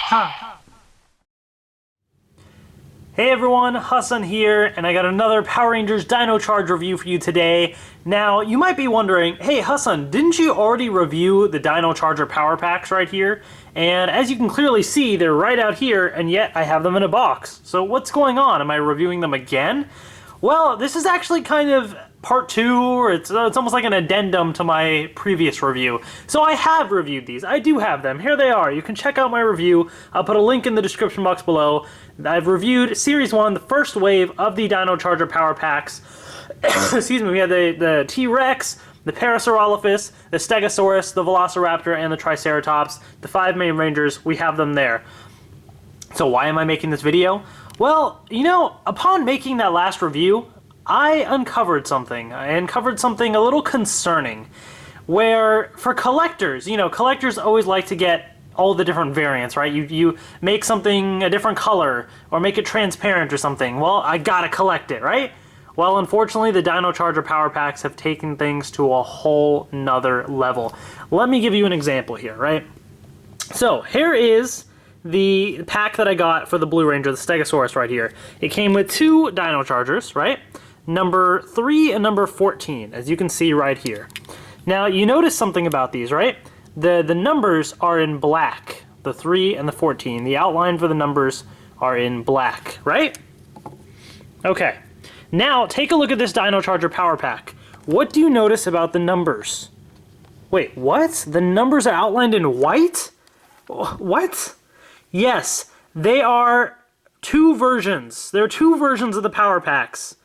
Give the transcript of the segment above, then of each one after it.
Hey everyone, Hassan here, and I got another Power Rangers Dino Charge review for you today. Now, you might be wondering, hey Hassan, didn't you already review the Dino Charger Power Packs right here? And as you can clearly see, they're right out here, and yet I have them in a box. So what's going on? Am I reviewing them again? Well, this is actually kind of part 2, or it's almost like an addendum to my previous review. So I have reviewed these. I do have them. Here they are. You can check out my review. I'll put a link in the description box below. I've reviewed Series 1, the first wave of the Dino Charger Power Packs. Excuse me, we had the T-Rex, the Parasaurolophus, the Stegosaurus, the Velociraptor, and the Triceratops. The 5 main Rangers, we have them there. So why am I making this video? Well, you know, upon making that last review, I uncovered something. I uncovered something a little concerning, where for collectors, you know, collectors always like to get all the different variants, right? You make something a different color, or make it transparent or something. Well, I gotta collect it, right? Well, unfortunately, the Dino Charger Power Packs have taken things to a whole nother level. Let me give you an example here, right? So, here is the pack that I got for the Blue Ranger, the Stegosaurus right here. It came with 2 Dino Chargers, right? Number 3 and number 14, as you can see right here. Now, you notice something about these, right? The numbers are in black, the 3 and the 14. The outline for the numbers are in black, right? Okay. Now, take a look at this Dino Charger Power Pack. What do you notice about the numbers? Wait, what? The numbers are outlined in white? What? Yes, they are 2 versions. There are 2 versions of the Power Packs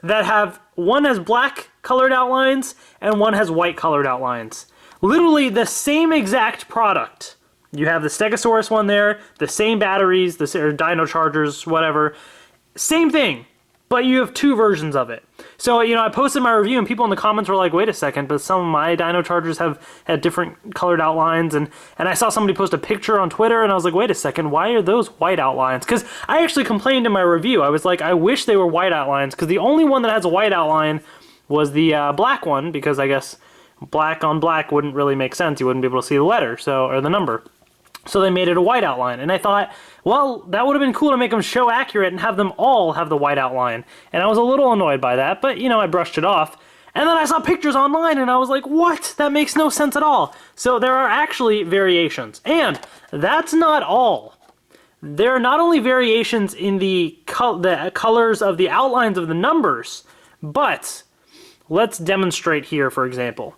that have, one has black colored outlines and one has white colored outlines. Literally the same exact product. You have the Stegosaurus one there, the same batteries, the Dino Chargers, whatever. Same thing, but you have 2 versions of it. So, you know, I posted my review and people in the comments were like, wait a second, but some of my Dino Chargers have had different colored outlines, and I saw somebody post a picture on Twitter and I was like, wait a second, why are those white outlines? Because I actually complained in my review. I was like, I wish they were white outlines, because the only one that has a white outline was the black one, because I guess black on black wouldn't really make sense. You wouldn't be able to see the letter, or the number. So they made it a white outline, and I thought, well, that would have been cool to make them show accurate and have them all have the white outline. And I was a little annoyed by that, but, you know, I brushed it off. And then I saw pictures online, and I was like, what? That makes no sense at all. So there are actually variations. And that's not all. There are not only variations in the colors of the outlines of the numbers, but let's demonstrate here, for example.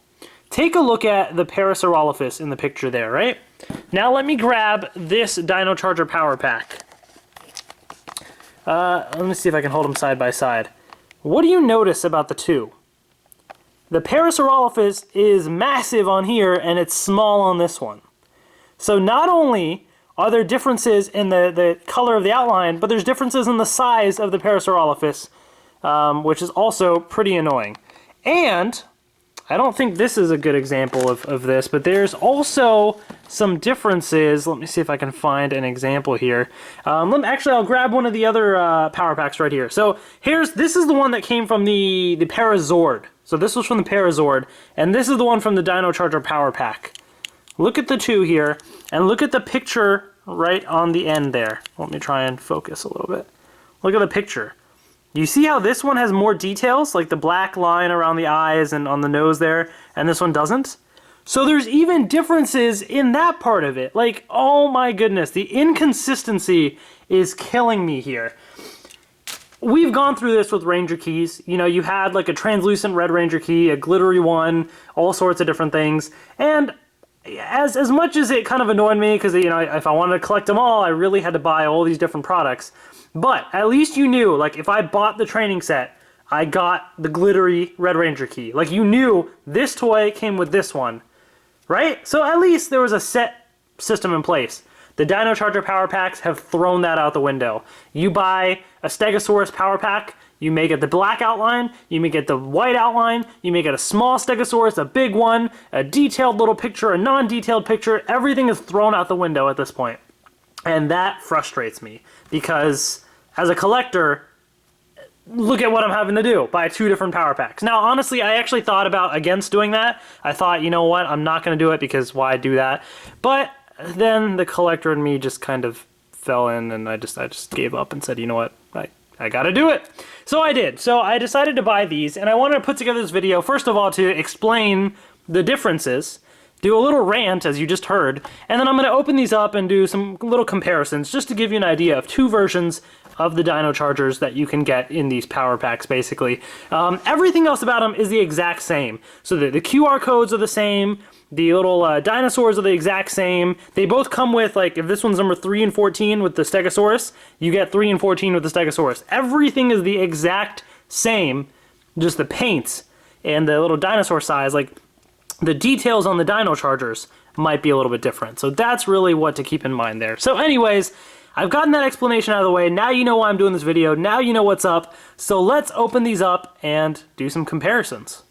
Take a look at the Parasaurolophus in the picture there, right? Now let me grab this Dino Charger Power Pack. Let me see if I can hold them side by side. What do you notice about the 2? The Parasaurolophus is massive on here and it's small on this one. So not only are there differences in the color of the outline, but there's differences in the size of the Parasaurolophus, which is also pretty annoying. And I don't think this is a good example of this, but there's also some differences. Let me see if I can find an example here. Actually, I'll grab one of the other Power Packs right here. So this is the one that came from the Parazord. So this was from the Parazord, and this is the one from the Dino Charger Power Pack. Look at the 2 here, and look at the picture right on the end there. Let me try and focus a little bit. Look at the picture. You see how this one has more details, like the black line around the eyes and on the nose there, and this one doesn't? So there's even differences in that part of it. Like, oh my goodness, the inconsistency is killing me here. We've gone through this with Ranger keys. You know, you had like a translucent red Ranger key, a glittery one, all sorts of different things. And as much as it kind of annoyed me, because, you know, if I wanted to collect them all, I really had to buy all these different products. But at least you knew, like, if I bought the training set, I got the glittery Red Ranger key. Like, you knew this toy came with this one, right? So at least there was a set system in place. The Dino Charger Power Packs have thrown that out the window. You buy a Stegosaurus Power Pack, you may get the black outline, you may get the white outline, you may get a small Stegosaurus, a big one, a detailed little picture, a non-detailed picture. Everything is thrown out the window at this point. And that frustrates me, because as a collector, look at what I'm having to do. Buy 2 different Power Packs. Now, honestly, I actually thought against doing that. I thought, you know what, I'm not going to do it, because why do that? But then the collector in me just kind of fell in, and I just gave up and said, you know what, I gotta do it. So I did. So I decided to buy these, and I wanted to put together this video, first of all, to explain the differences, do a little rant, as you just heard, and then I'm gonna open these up and do some little comparisons, just to give you an idea of two versions of the Dino Chargers that you can get in these power packs, basically. Everything else about them is the exact same. So the QR codes are the same, the little dinosaurs are the exact same. They both come with, like, if this one's number 3 and 14 with the Stegosaurus, you get 3 and 14 with the Stegosaurus. Everything is the exact same, just the paints and the little dinosaur size, like, the details on the Dino Chargers might be a little bit different. So that's really what to keep in mind there. So anyways, I've gotten that explanation out of the way. Now you know why I'm doing this video. Now you know what's up. So let's open these up and do some comparisons.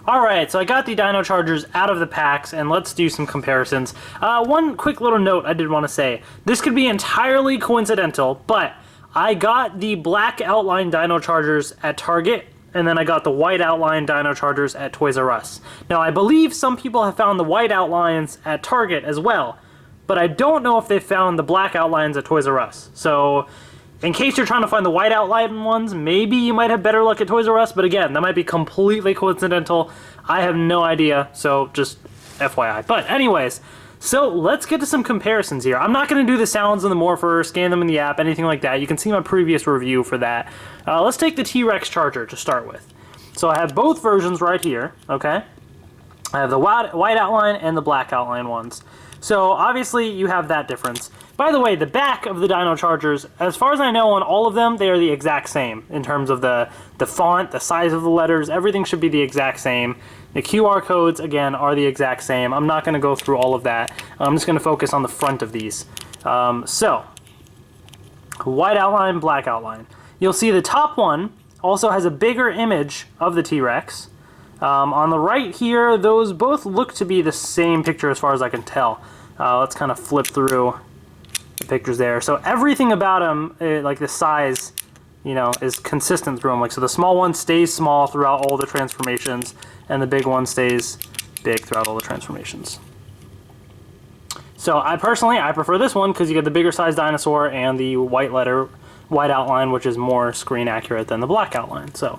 Alright, so I got the Dino Chargers out of the packs, and let's do some comparisons. One quick little note I did want to say. This could be entirely coincidental, but I got the black outline Dino Chargers at Target, and then I got the white outline Dino Chargers at Toys R Us. Now, I believe some people have found the white outlines at Target as well, but I don't know if they found the black outlines at Toys R Us. So, in case you're trying to find the white outline ones, maybe you might have better luck at Toys R Us, but again, that might be completely coincidental. I have no idea, so just FYI. But anyways, so let's get to some comparisons here. I'm not going to do the sounds in the morpher, scan them in the app, anything like that. You can see my previous review for that. Let's take the T-Rex Charger to start with. So I have both versions right here, okay? I have the white outline and the black outline ones. So obviously you have that difference. By the way, the back of the Dino Chargers, as far as I know on all of them, they are the exact same in terms of the font, the size of the letters, everything should be the exact same. The QR codes, again, are the exact same. I'm not going to go through all of that. I'm just going to focus on the front of these. So, white outline, black outline. You'll see the top one also has a bigger image of the T-Rex. On the right here, those both look to be the same picture as far as I can tell. Let's kind of flip through the pictures there. So everything about them, like the size, you know, is consistent through them. Like, so the small one stays small throughout all the transformations, and the big one stays big throughout all the transformations. So I prefer this one because you get the bigger size dinosaur and the white outline, which is more screen accurate than the black outline. So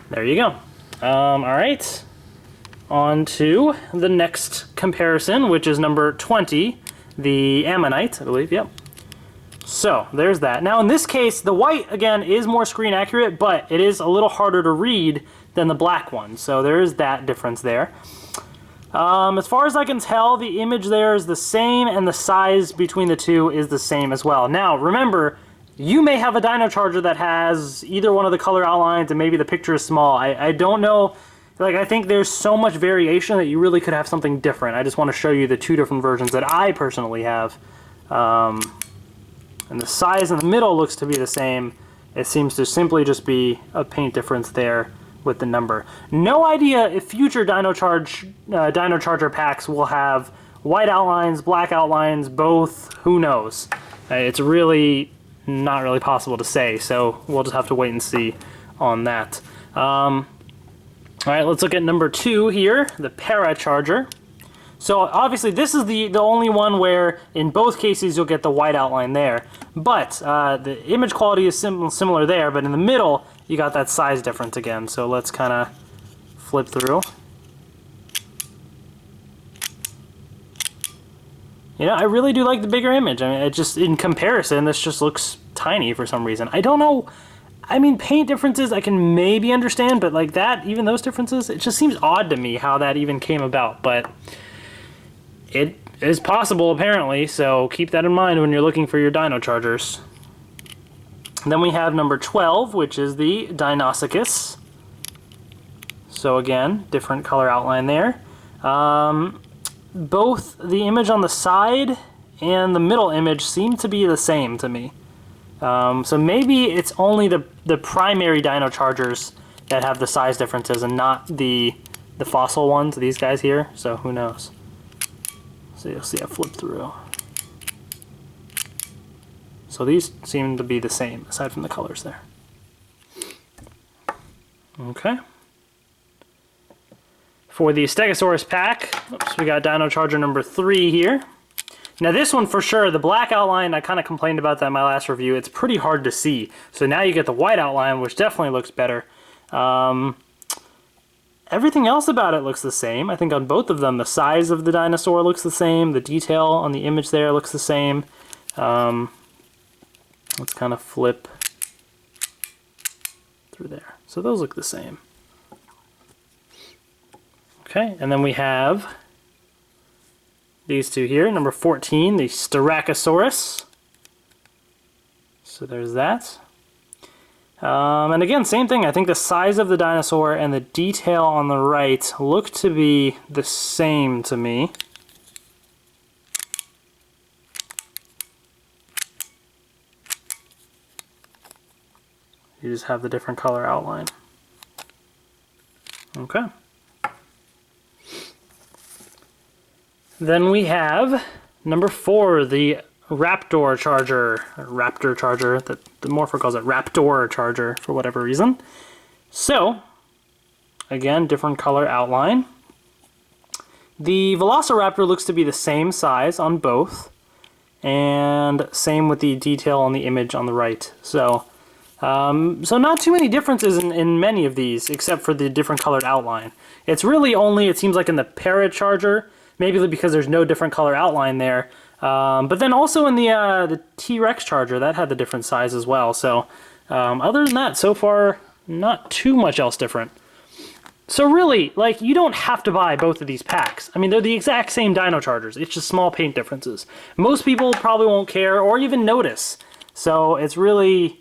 there you go. All right, on to the next comparison, which is number 20, the Ammonite, I believe, yep. So, there's that. Now, in this case, the white, again, is more screen accurate, but it is a little harder to read than the black one, so there is that difference there. As far as I can tell, the image there is the same, and the size between the two is the same as well. Now, remember, you may have a Dino Charger that has either one of the color outlines and maybe the picture is small. I don't know. Like, I think there's so much variation that you really could have something different. I just want to show you the two different versions that I personally have. And the size in the middle looks to be the same. It seems to simply just be a paint difference there with the number. No idea if future Dino Charger packs will have white outlines, black outlines, both. Who knows? It's really not really possible to say, so we'll just have to wait and see on that. All right, let's look at number 2 here, the Para Charger. So obviously this is the only one where in both cases you'll get the white outline there, but the image quality is similar there, but in the middle you got that size difference again. So let's kind of flip through. You know, I really do like the bigger image. I mean, it just, in comparison, this just looks tiny for some reason. I don't know. I mean, paint differences I can maybe understand, but like that, even those differences, it just seems odd to me how that even came about. But it is possible, apparently, so keep that in mind when you're looking for your Dino Chargers. And then we have number 12, which is the Deinonychus. So again, different color outline there. Both the image on the side and the middle image seem to be the same to me. So maybe it's only the primary Dino Chargers that have the size differences and not the fossil ones, these guys here, so who knows. So you'll see I flip through. So these seem to be the same, aside from the colors there. For the Stegosaurus pack, oops, we got Dino Charger number 3 here. Now this one for sure, the black outline, I kind of complained about that in my last review. It's pretty hard to see. So now you get the white outline, which definitely looks better. Everything else about it looks the same. I think on both of them, the size of the dinosaur looks the same. The detail on the image there looks the same. Let's kind of flip through there. So those look the same. Okay, and then we have these two here. Number 14, the Styracosaurus. So there's that. And again, same thing. I think the size of the dinosaur and the detail on the right look to be the same to me. You just have the different color outline. Okay. Then we have number 4, the Raptor Charger, or Raptor Charger, the Morpher calls it Raptor Charger for whatever reason. So, again, different color outline. The Velociraptor looks to be the same size on both, and same with the detail on the image on the right. So not too many differences in many of these, except for the different colored outline. It's really only, it seems like in the Paracharger, maybe because there's no different color outline there. But then also in the T-Rex Charger, that had the different size as well. So other than that, so far, not too much else different. So really, like, you don't have to buy both of these packs. I mean, they're the exact same Dino Chargers. It's just small paint differences. Most people probably won't care or even notice. So it's really,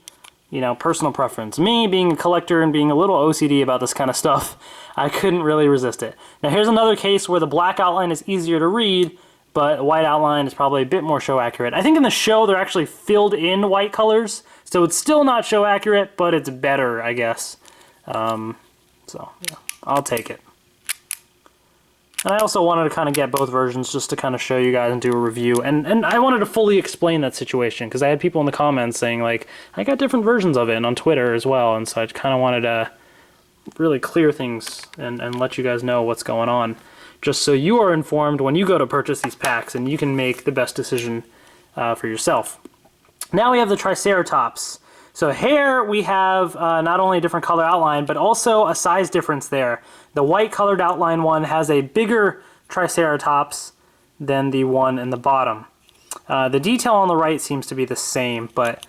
you know, personal preference. Me, being a collector and being a little OCD about this kind of stuff, I couldn't really resist it. Now here's another case where the black outline is easier to read, but white outline is probably a bit more show accurate. I think in the show they're actually filled in white colors, so it's still not show accurate, but it's better, I guess. So yeah, I'll take it. And I also wanted to kind of get both versions just to kind of show you guys and do a review. And I wanted to fully explain that situation, because I had people in the comments saying, like, I got different versions of it, and on Twitter as well, and so I kind of wanted to really clear things and let you guys know what's going on, just so you are informed when you go to purchase these packs and you can make the best decision for yourself. Now we have the Triceratops. So here we have not only a different color outline, but also a size difference there. The white colored outline one has a bigger Triceratops than the one in the bottom. The detail on the right seems to be the same, but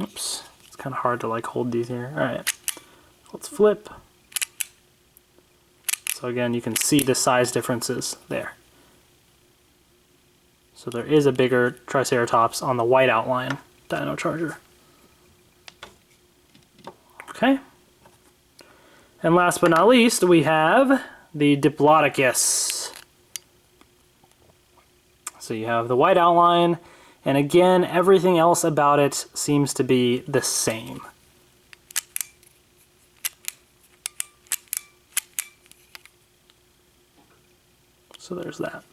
oops, it's kind of hard to like hold these here. All right, let's flip. So again, you can see the size differences there. So there is a bigger Triceratops on the white outline Dino Charger. Okay. And last but not least, we have the Diplodocus. So you have the white outline, and again, everything else about it seems to be the same. So there's that.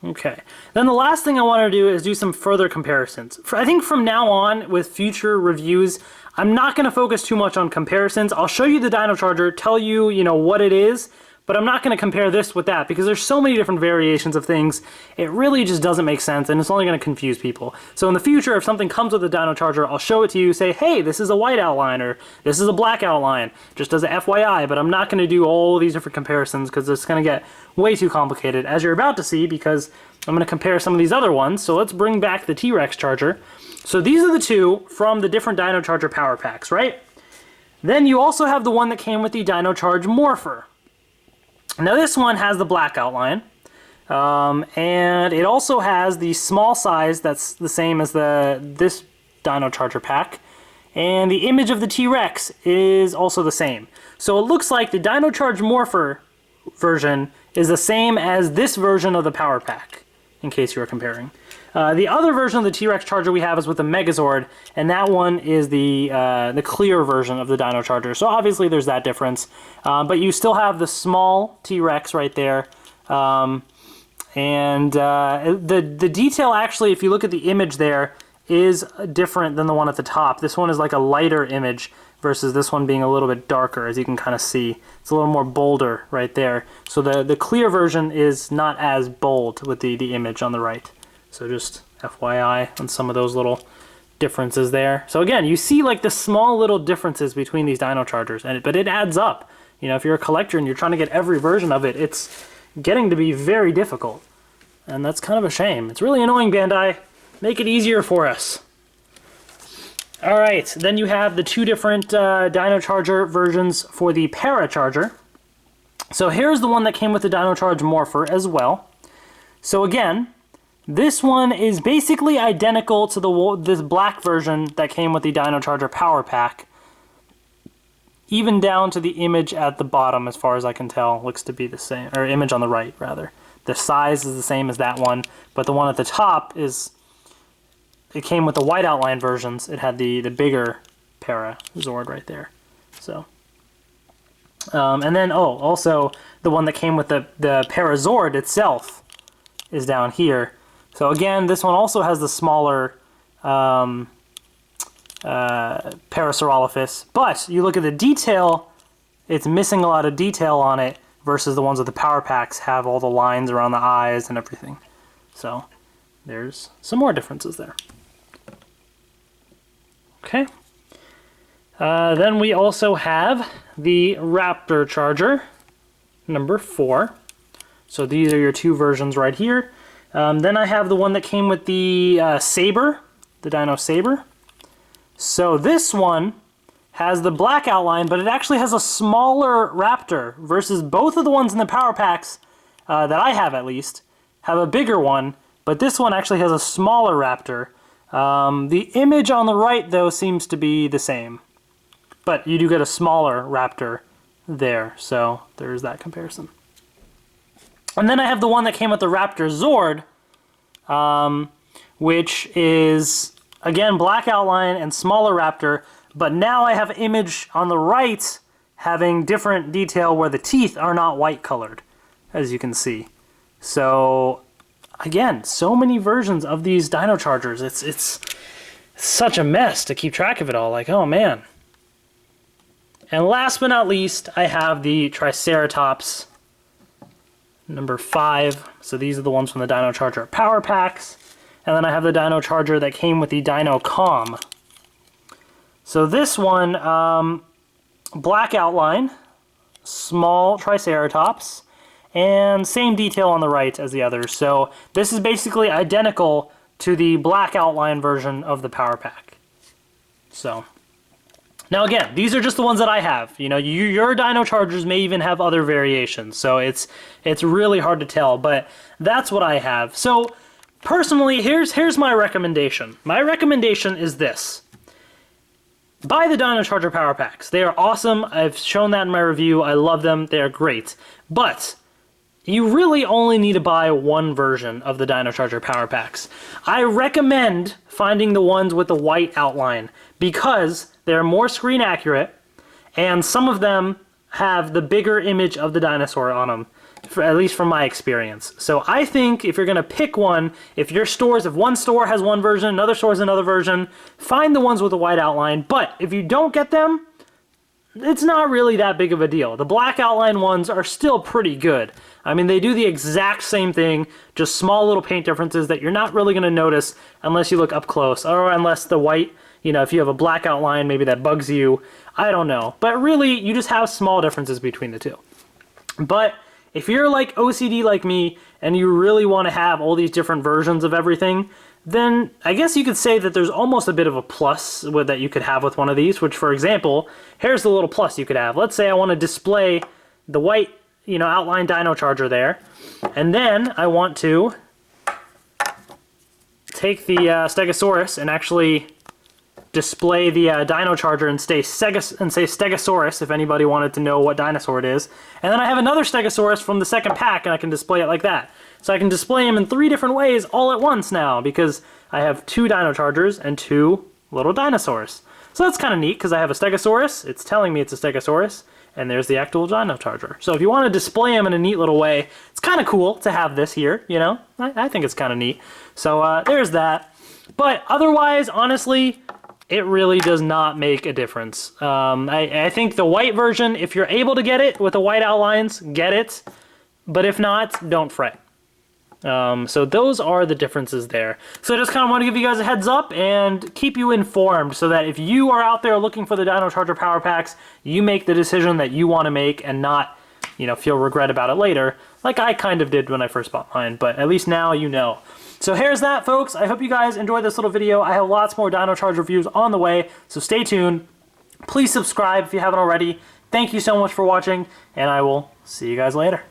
Okay, then the last thing I want to do is do some further comparisons. I think from now on, with future reviews, I'm not going to focus too much on comparisons. I'll show you the Dino Charger, tell you, what it is, but I'm not going to compare this with that because there's so many different variations of things. It really just doesn't make sense, and it's only going to confuse people. So in the future, if something comes with the Dino Charger, I'll show it to you, say, hey, this is a white outline, or this is a black outline, just as a FYI, but I'm not going to do all of these different comparisons because it's going to get way too complicated, as you're about to see, because I'm going to compare some of these other ones. So let's bring back the T-Rex Charger. So these are the two from the different Dino Charger Power Packs, right? Then you also have the one that came with the Dino Charge Morpher. Now this one has the black outline, and it also has the small size that's the same as this Dino Charger pack, and the image of the T-Rex is also the same. So it looks like the Dino Charge Morpher version is the same as this version of the Power Pack, in case you are comparing. The other version of the T-Rex Charger we have is with the Megazord, and that one is the clear version of the Dino Charger. So obviously there's that difference, but you still have the small T-Rex right there, and the detail actually, if you look at the image there, is different than the one at the top. This one is like a lighter image versus this one being a little bit darker, as you can kind of see. It's a little more bolder right there. So the clear version is not as bold with the image on the right. So just FYI on some of those little differences there. So again, you see like the small little differences between these Dino Chargers, but it adds up. You know, if you're a collector and you're trying to get every version of it, it's getting to be very difficult. And that's kind of a shame. It's really annoying, Bandai. Make it easier for us. Alright, then you have the two different Dino Charger versions for the Paracharger. So here's the one that came with the Dino Charge Morpher as well. So again, this one is basically identical to this black version that came with the Dino Charger Power Pack. Even down to the image at the bottom, as far as I can tell, looks to be the same, or image on the right, rather. The size is the same as that one, but the one at the top is... It came with the white outline versions. It had the bigger Para Zord right there. So, and then also the one that came with the Para Zord itself is down here. So again, this one also has the smaller Parasaurolophus, but you look at the detail, it's missing a lot of detail on it versus the ones with the Power Packs have all the lines around the eyes and everything. So there's some more differences there. Okay. Then we also have the Raptor Charger, number 4. So these are your two versions right here. Then I have the one that came with the Saber, the Dino Saber. So this one has the black outline, but it actually has a smaller Raptor versus both of the ones in the Power Packs that I have at least have a bigger one, but this one actually has a smaller Raptor. The image on the right, though, seems to be the same. But you do get a smaller Raptor there, so there's that comparison. And then I have the one that came with the Raptor Zord, which is, again, black outline and smaller Raptor, but now I have image on the right having different detail where the teeth are not white colored, as you can see. So... Again, so many versions of these Dino Chargers. It's such a mess to keep track of it all. Like, oh man. And last but not least, I have the Triceratops number 5. So these are the ones from the Dino Charger Power Packs. And then I have the Dino Charger that came with the Dino Com. So this one, black outline, small Triceratops, and same detail on the right as the others. So this is basically identical to the black outline version of the Power Pack. So now again, these are just the ones that I have. You know, your Dino Chargers may even have other variations, so it's really hard to tell, but that's what I have. So personally, here's my recommendation. My recommendation is this. Buy the Dino Charger Power Packs. They are awesome. I've shown that in my review. I love them. They are great. But you really only need to buy one version of the Dino Charger Power Packs. I recommend finding the ones with the white outline because they're more screen accurate and some of them have the bigger image of the dinosaur on them, at least from my experience. So I think if you're going to pick one, if one store has one version, another store has another version, find the ones with the white outline. But if you don't get them, it's not really that big of a deal. The black outline ones are still pretty good. I mean, they do the exact same thing, just small little paint differences that you're not really going to notice unless you look up close, or unless the white, you know, if you have a black outline, maybe that bugs you. I don't know. But really, you just have small differences between the two. But if you're like OCD like me, and you really want to have all these different versions of everything, then I guess you could say that there's almost a bit of a plus that you could have with one of these, which, for example, here's the little plus you could have. Let's say I want to display the white, you know, outline Dino Charger there, and then I want to take the Stegosaurus and actually display the Dino Charger and say Stegosaurus if anybody wanted to know what dinosaur it is. And then I have another Stegosaurus from the second pack and I can display it like that. So I can display them in 3 different ways all at once now because I have 2 Dino Chargers and 2 little dinosaurs. So that's kind of neat because I have a Stegosaurus, it's telling me it's a Stegosaurus, and there's the actual Dino Charger. So if you want to display them in a neat little way, it's kind of cool to have this here, you know? I think it's kind of neat. So there's that. But otherwise, honestly, it really does not make a difference. I think the white version, if you're able to get it with the white outlines, get it. But if not, don't fret. So those are the differences there. So I just kind of want to give you guys a heads up and keep you informed so that if you are out there looking for the Dino Charger Power Packs, you make the decision that you want to make and not, you know, feel regret about it later, like I kind of did when I first bought mine, but at least now you know. So here's that, folks. I hope you guys enjoyed this little video. I have lots more Dino Charger reviews on the way, so stay tuned. Please subscribe if you haven't already. Thank you so much for watching, and I will see you guys later.